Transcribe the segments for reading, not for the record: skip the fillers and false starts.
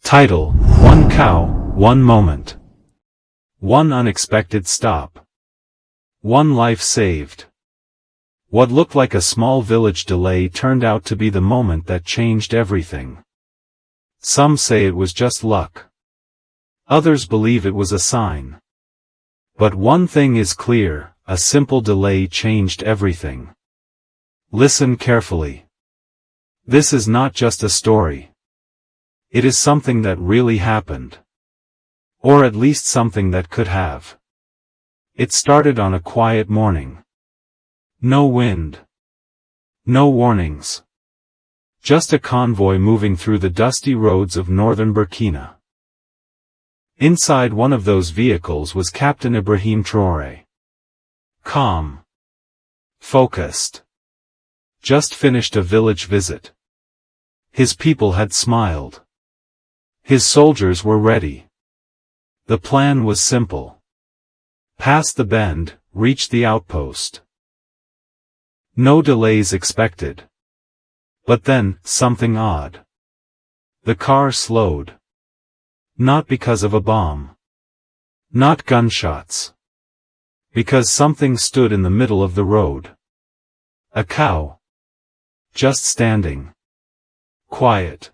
Title: One Cow, One Moment. One unexpected stop. One life saved. What looked like a small village delay turned out to be the moment that changed everything. Some say it was just luck. Others believe it was a sign. But one thing is clear, a simple delay changed everything. Listen carefully. This is not just a story. It is something that really happened. Or at least something that could have. It started on a quiet morning. No wind. No warnings. Just a convoy moving through the dusty roads of northern Burkina. Inside one of those vehicles was Captain Ibrahim Traoré. Calm. Focused. Just finished a village visit. His people had smiled. His soldiers were ready. The plan was simple. Pass the bend, reach the outpost. No delays expected. But then, something odd. The car slowed. Not because of a bomb. Not gunshots. Because something stood in the middle of the road. A cow. Just standing. Quiet.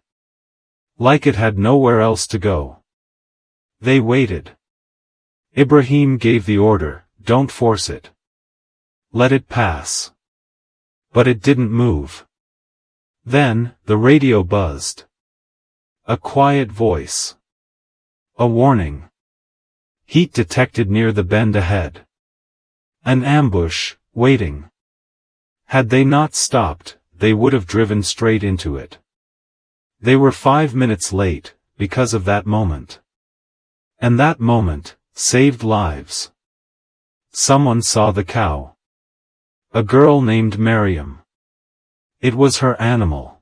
Like it had nowhere else to go. They waited. Ibrahim gave the order, don't force it. Let it pass. But it didn't move. Then, the radio buzzed. A quiet voice. A warning. Heat detected near the bend ahead. An ambush, waiting. Had they not stopped, they would have driven straight into it. They were 5 minutes late, because of that moment. And that moment saved lives. Someone saw the cow. A girl named Miriam. It was her animal.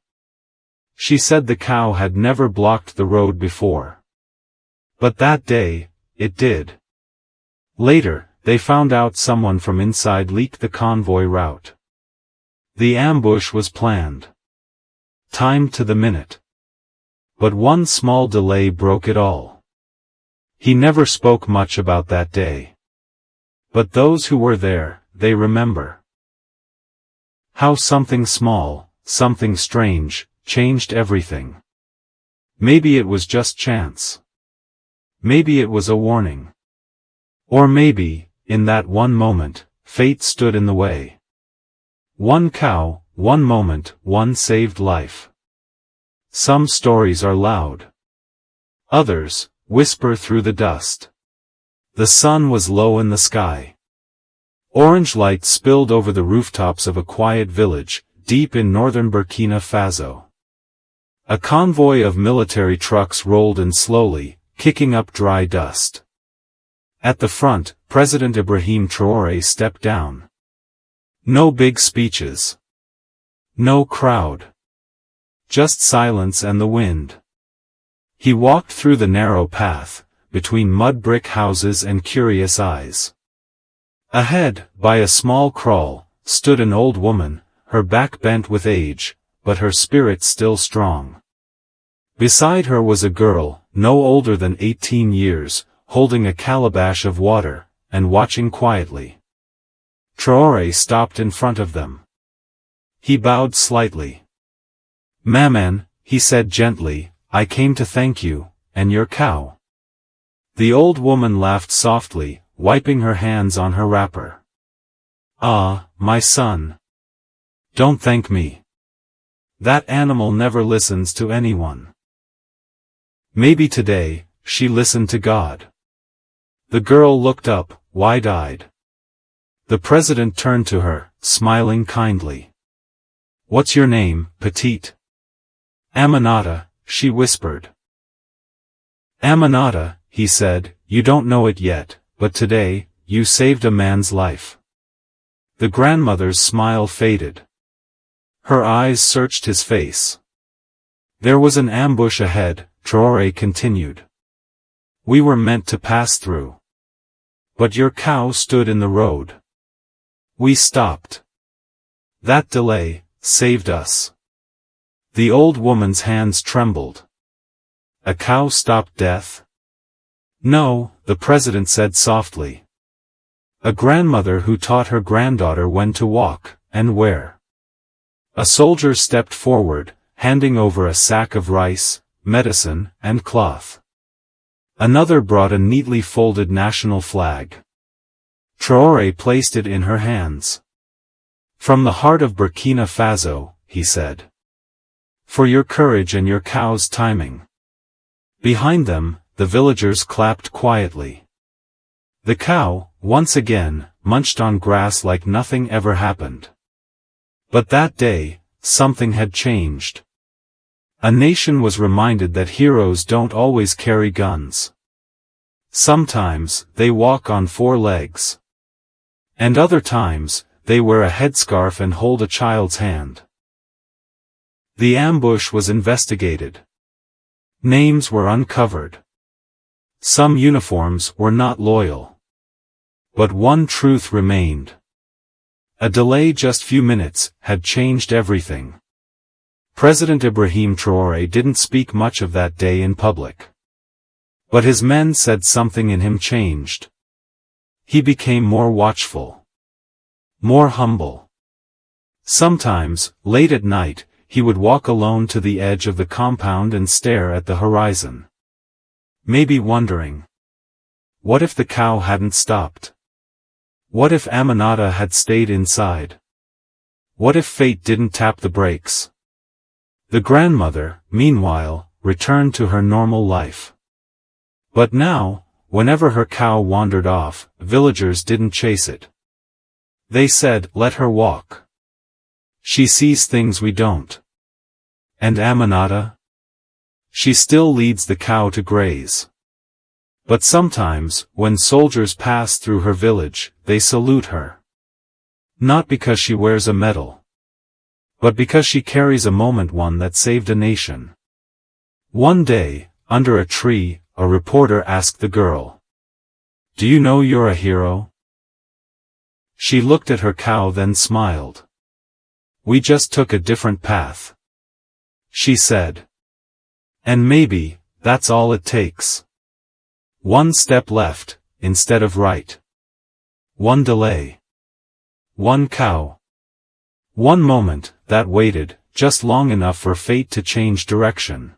She said the cow had never blocked the road before. But that day, it did. Later, they found out someone from inside leaked the convoy route. The ambush was planned. Timed to the minute. But one small delay broke it all. He never spoke much about that day. But those who were there, they remember. How something small, something strange, changed everything. Maybe it was just chance. Maybe it was a warning. Or maybe, in that one moment, fate stood in the way. One cow, one moment, one saved life. Some stories are loud. Others, whisper through the dust. The sun was low in the sky. Orange light spilled over the rooftops of a quiet village, deep in northern Burkina Faso. A convoy of military trucks rolled in slowly, kicking up dry dust. At the front, President Ibrahim Traoré stepped down. No big speeches. No crowd. Just silence and the wind. He walked through the narrow path, between mud brick houses and curious eyes. Ahead, by a small kraal, stood an old woman, her back bent with age, but her spirit still strong. Beside her was a girl, no older than 18 years, holding a calabash of water, and watching quietly. Traoré stopped in front of them. He bowed slightly. "Maman," he said gently, "I came to thank you, and your cow." The old woman laughed softly, wiping her hands on her wrapper. "Ah, my son. Don't thank me. That animal never listens to anyone." Maybe today, she listened to God. The girl looked up, wide-eyed. The president turned to her, smiling kindly. "What's your name, petite?" "Aminata," she whispered. "Aminata," he said, "you don't know it yet, but today, you saved a man's life." The grandmother's smile faded. Her eyes searched his face. "There was an ambush ahead," Traoré continued. "We were meant to pass through. But your cow stood in the road. We stopped. That delay saved us." The old woman's hands trembled. A cow stopped death? No, the president said softly. A grandmother who taught her granddaughter when to walk, and where. A soldier stepped forward, handing over a sack of rice, medicine, and cloth. Another brought a neatly folded national flag. Traoré placed it in her hands. From the heart of Burkina Faso, he said. For your courage and your cow's timing. Behind them, the villagers clapped quietly. The cow, once again, munched on grass like nothing ever happened. But that day, something had changed. A nation was reminded that heroes don't always carry guns. Sometimes, they walk on 4 legs. And other times, they wear a headscarf and hold a child's hand. The ambush was investigated. Names were uncovered. Some uniforms were not loyal. But one truth remained. A delay just few minutes had changed everything. President Ibrahim Traoré didn't speak much of that day in public. But his men said something in him changed. He became more watchful. More humble. Sometimes, late at night, he would walk alone to the edge of the compound and stare at the horizon. Maybe wondering. What if the cow hadn't stopped? What if Aminata had stayed inside? What if fate didn't tap the brakes? The grandmother, meanwhile, returned to her normal life. But now, whenever her cow wandered off, villagers didn't chase it. They said, let her walk. She sees things we don't. And Aminata? She still leads the cow to graze. But sometimes, when soldiers pass through her village, they salute her. Not because she wears a medal. But because she carries a moment, one that saved a nation. One day, under a tree, a reporter asked the girl. Do you know you're a hero? She looked at her cow, then smiled. We just took a different path. She said. And maybe, that's all it takes. One step left, instead of right. One delay. One cow. One moment, that waited, just long enough for fate to change direction.